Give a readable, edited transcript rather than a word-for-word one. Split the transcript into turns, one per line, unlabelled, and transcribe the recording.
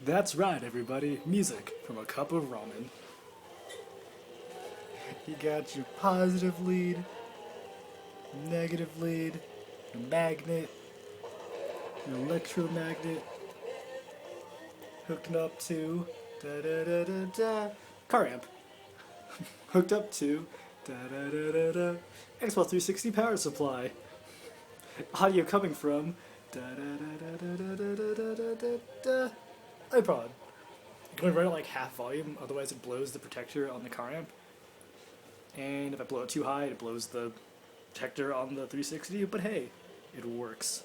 That's right, everybody. Music from a cup of ramen. You got your positive lead, negative lead, your magnet, your electromagnet, hooked up to da da da da da car amp, hooked up to da da da da da Xbox 360 power supply. Audio coming from da da da da da da da da da da iPod. You can only run it like half volume, otherwise it blows the protector on the car amp. And if I blow it too high, it blows the protector on the 360, but hey, it works.